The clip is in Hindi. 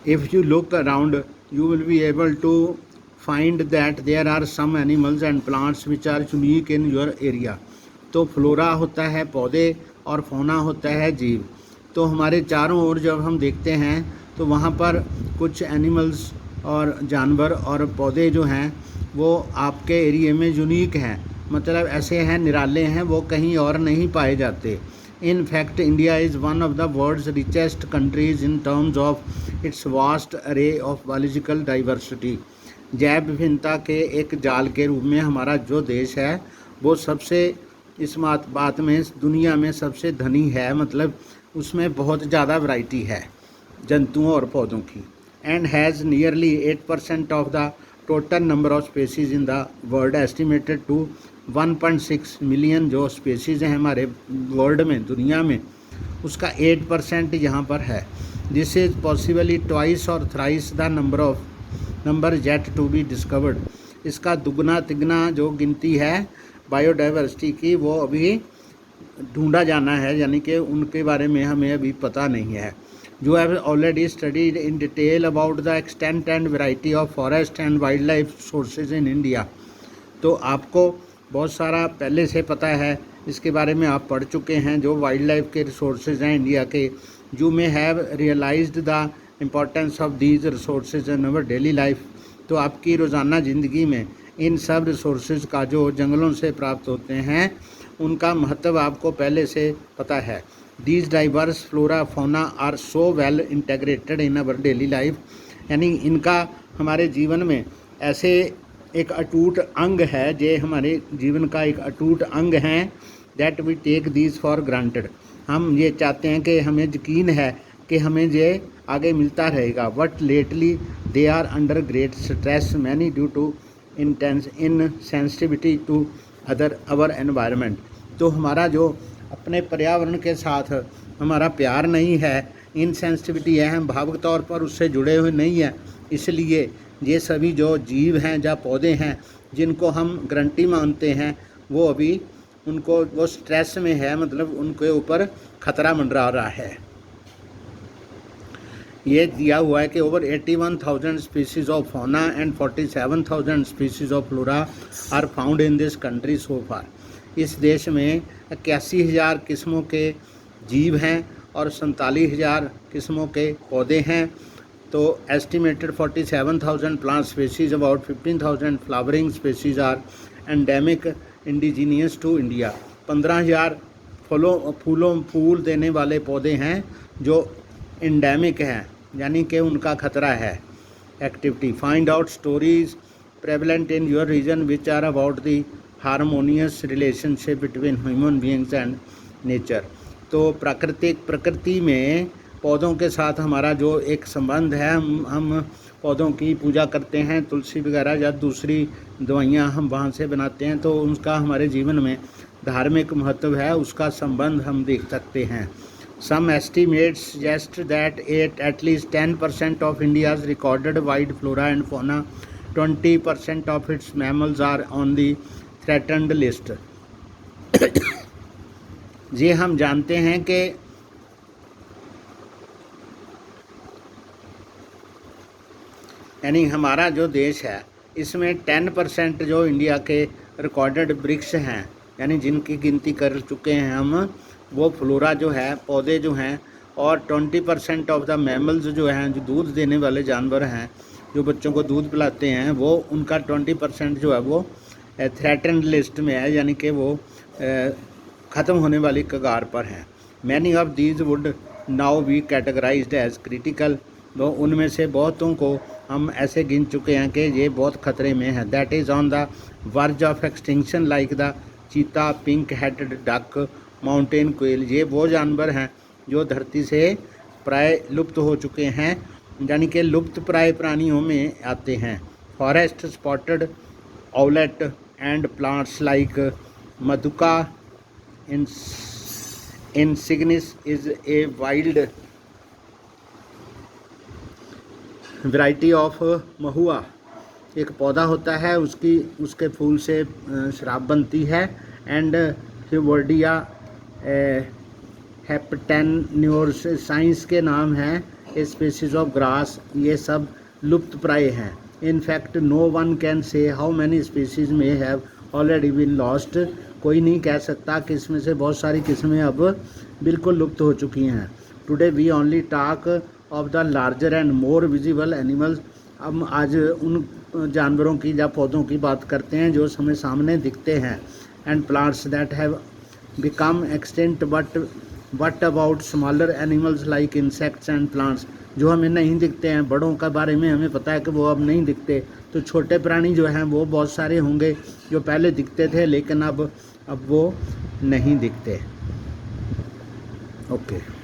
If you look around, you will be able to find that there are some animals and plants which are unique in your area. तो फ्लोरा होता है पौधे और फौना होता है जीव। तो हमारे चारों ओर जब हम देखते हैं तो वहाँ पर कुछ एनिमल्स और जानवर और पौधे जो हैं वो आपके एरिए में यूनिक हैं, मतलब ऐसे हैं, निराले हैं, वो कहीं और नहीं पाए जाते। In fact, India is one of the world's richest countries in terms of its vast array of biological diversity. जैव विभिन्नता के एक जाल के रूप में हमारा जो देश है वो सबसे इस बात में दुनिया में सबसे धनी है, मतलब उसमें बहुत ज़्यादा वैरायटी है जंतुओं और पौधों की। And has nearly 8% of the total number of species in the world estimated to 1.6 million जो स्पेसीज़ हैं हमारे वर्ल्ड में, दुनिया में, उसका 8% यहाँ पर है। This is possibly twice or thrice the number yet to be discovered. इसका दुगना तिगना जो गिनती है बायोडाइवर्सिटी की वो अभी ढूंढा जाना है, यानी कि उनके बारे में हमें अभी पता नहीं है। You have already studied in detail about the extent and variety of forest and wildlife sources in India. तो आपको बहुत सारा पहले से पता है, इसके बारे में आप पढ़ चुके हैं जो वाइल्ड लाइफ के रिसोर्सेज हैं इंडिया के। You may have realised the importance of these resources in our daily life. तो आपकी रोज़ाना ज़िंदगी में इन सब रिसोर्सेज का जो जंगलों से प्राप्त होते हैं उनका महत्व आपको पहले से पता है। These diverse flora fauna are so well integrated in our daily life, यानी इनका हमारे जीवन में ऐसे एक अटूट अंग है, जे हमारे जीवन का एक अटूट अंग हैं। that we take these for granted, हम ये चाहते हैं कि हमें यकीन है कि हमें ये आगे मिलता रहेगा। But lately they are under great stress, many due to intense insensitivity to our environment। तो हमारा जो अपने पर्यावरण के साथ हमारा प्यार नहीं है, इनसेंसिटिविटी है, हम भावुक तौर पर उससे जुड़े हुए नहीं हैं, इसलिए ये सभी जो जीव हैं या पौधे हैं जिनको हम गारंटी मानते हैं वो अभी उनको वो स्ट्रेस में है, मतलब उनके ऊपर खतरा मंडरा रहा है। ये दिया हुआ है कि over 81,000 species of fauna and 47,000 species of flora are found in this country so far. इस देश में 81,000 किस्मों के जीव हैं और 47,000 किस्मों के पौधे हैं। तो estimated 47,000 plant species, about 15,000 flowering species are endemic indigenous to India. 15,000 फूल देने वाले पौधे हैं जो एंडेमिक हैं, यानी कि उनका खतरा है। Activity find out stories prevalent in your region which are about the harmonious relationship between human beings and nature. तो प्रकृति में पौधों के साथ हमारा जो एक संबंध है, हम पौधों की पूजा करते हैं, तुलसी वगैरह या दूसरी दवाइयाँ हम वहाँ से बनाते हैं, तो उसका हमारे जीवन में धार्मिक महत्व है, उसका संबंध हम देख सकते हैं। Some estimates suggest that at least 10% of India's recorded wild flora and fauna, 20% of its mammals are on the threatened list। ये हम जानते हैं कि यानी हमारा जो देश है इसमें 10% जो इंडिया के रिकॉर्डेड वृक्ष हैं, यानी जिनकी गिनती कर चुके हैं हम, वो फ्लोरा जो है, पौधे जो हैं, और 20% ऑफ द मैमल्स जो हैं, जो दूध देने वाले जानवर हैं, जो बच्चों को दूध पिलाते हैं, वो उनका 20% जो है वो थ्रेटन्ड लिस्ट में है, यानी कि वो ख़त्म होने वाली कगार पर हैं। Many of these would now be categorised as critical. तो उनमें से बहुतों को हम ऐसे गिन चुके हैं कि ये बहुत ख़तरे में है। That is on the verge of extinction like the चीता, pink headed duck, mountain quail. ये वो जानवर हैं जो धरती से प्राय लुप्त हो चुके हैं, यानी कि लुप्त प्राय प्राणियों में आते हैं। Forest spotted owlet and plants like Madhuca insignis is a wild variety of Mahua. एक पौधा होता है, उसके फूल से शराब बनती है। एंड हिवर्डिया हेप्टेन्योर्स साइंस के नाम है स्पीसीज ऑफ ग्रास, ये सब लुप्त प्राय हैं। In fact no one can say how many species may have already been lost. कोई नहीं कह सकता कि इसमें से बहुत सारी किस्में अब बिल्कुल लुप्त हो चुकी हैं। Today we only talk of the larger and more visible animals. हम आज उन जानवरों की या पौधों की बात करते हैं जो हमें सामने दिखते हैं। And plants that have become extinct, but about smaller animals like insects and plants, जो हमें नहीं दिखते हैं। बड़ों के बारे में हमें पता है कि वो अब नहीं दिखते, तो छोटे प्राणी जो हैं वो बहुत सारे होंगे जो पहले दिखते थे लेकिन अब वो नहीं दिखते। ओके।